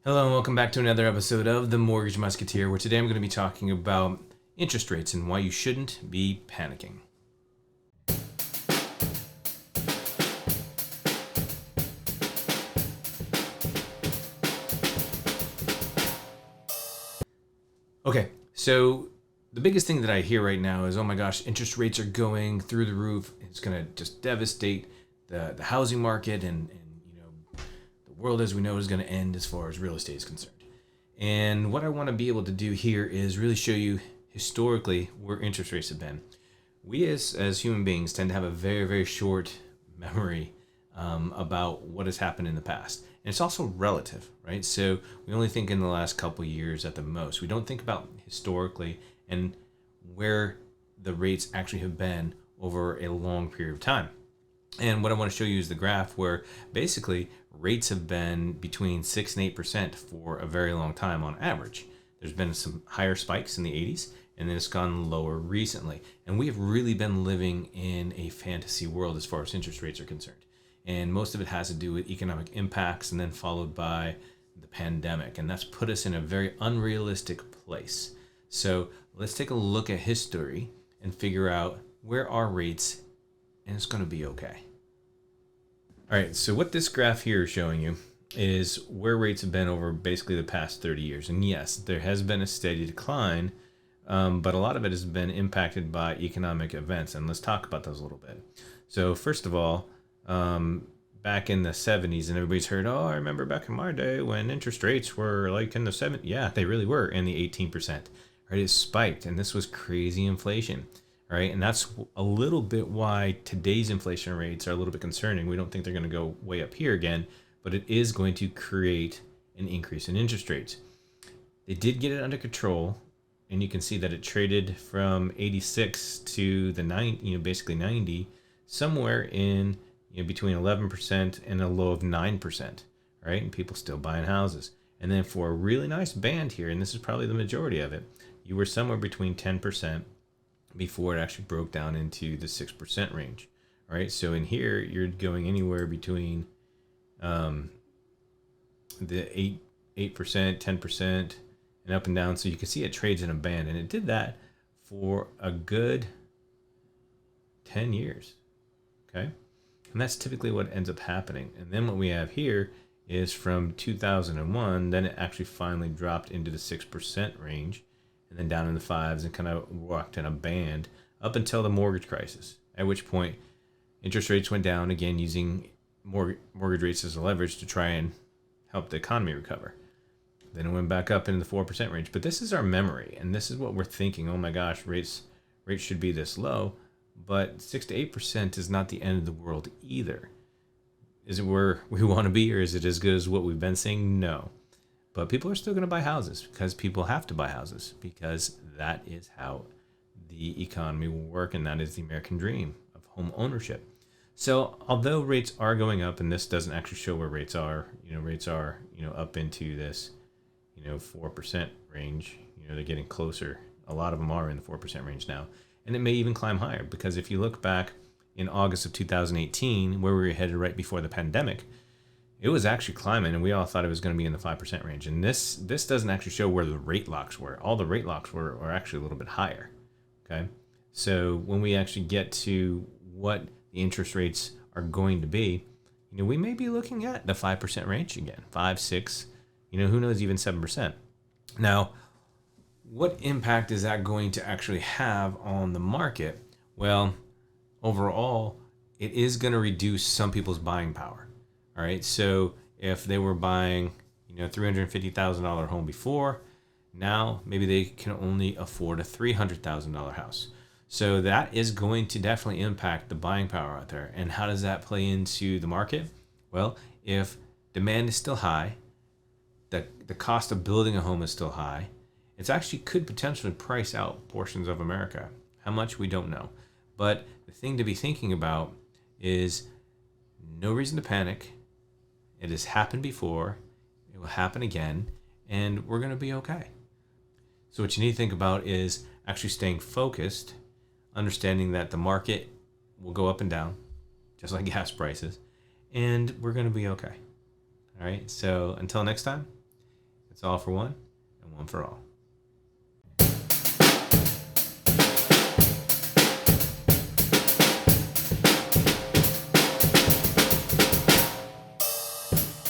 Hello and welcome back to another episode of The Mortgage Musketeer, where today I'm going to be talking about interest rates and why you shouldn't be panicking. Okay, so the biggest thing that I hear right now is, oh my gosh, interest rates are going through the roof. It's going to just devastate the housing market and the world as we know is going to end as far as real estate is concerned. And what I want to be able to do here is really show you historically where interest rates have been. We as human beings tend to have a very, very short memory about what has happened in the past. And it's also relative, right? So we only think in the last couple of years at the most. We don't think about historically and where the rates actually have been over a long period of time. And what I want to show you is the graph where basically rates have been between 6 and 8% for a very long time on average. There's been some higher spikes in the 80s, and then it's gone lower recently. And we have really been living in a fantasy world as far as interest rates are concerned. And most of it has to do with economic impacts and then followed by the pandemic. And that's put us in a very unrealistic place. So let's take a look at history and figure out where are rates, and it's going to be okay. All right, so what this graph here is showing you is where rates have been over basically the past 30 years. And yes, there has been a steady decline, but a lot of it has been impacted by economic events. And let's talk about those a little bit. So first of all, back in the 70s, and everybody's heard, oh, I remember back in my day when interest rates were like in the 70s. Yeah, they really were in the 18%. Right, it spiked, and this was crazy inflation. Right, and that's a little bit why today's inflation rates are a little bit concerning. We don't think they're going to go way up here again, but it is going to create an increase in interest rates. They did get it under control, and you can see that it traded from 86 to the 90, basically 90, somewhere in between 11% and a low of 9%. Right, and people still buying houses. And then for a really nice band here, and this is probably the majority of it, you were somewhere between 10%. Before it actually broke down into the 6% range. All right, so in here you're going anywhere between the 8%, 10%, and up and down. So you can see it trades in a band, and it did that for a good 10 years. Okay, and that's typically what ends up happening. And then what we have here is from 2001, then it actually finally dropped into the 6% range, and then down in the 5s, and kind of walked in a band up until the mortgage crisis, at which point interest rates went down again, using mortgage rates as a leverage to try and help the economy recover. Then it went back up into the 4% range. But this is our memory, and this is what we're thinking. Oh my gosh, rates should be this low, but 6 to 8% is not the end of the world either. Is it where we want to be, or is it as good as what we've been seeing? No. But people are still going to buy houses because people have to buy houses, because that is how the economy will work, and that is the American dream of home ownership. So although rates are going up, and this doesn't actually show where rates are, rates are, up into this, 4% range, they're getting closer. A lot of them are in the 4% range now, and it may even climb higher, because if you look back in August of 2018, where we were headed right before the pandemic, it was actually climbing, and we all thought it was going to be in the 5% range. And this doesn't actually show where the rate locks were. All the rate locks were actually a little bit higher. Okay, so when we actually get to what the interest rates are going to be, we may be looking at the 5% range again, 5, 6, who knows, even 7%. Now, what impact is that going to actually have on the market? Well, overall, it is going to reduce some people's buying power. All right, so if they were buying, $350,000 home before, now maybe they can only afford a $300,000 house. So that is going to definitely impact the buying power out there. And how does that play into the market? Well, if demand is still high, the cost of building a home is still high, it actually could potentially price out portions of America. How much, we don't know. But the thing to be thinking about is no reason to panic. It has happened before, it will happen again, and we're going to be okay. So what you need to think about is actually staying focused, understanding that the market will go up and down, just like gas prices, and we're going to be okay. All right, so until next time, It's all for one and one for all.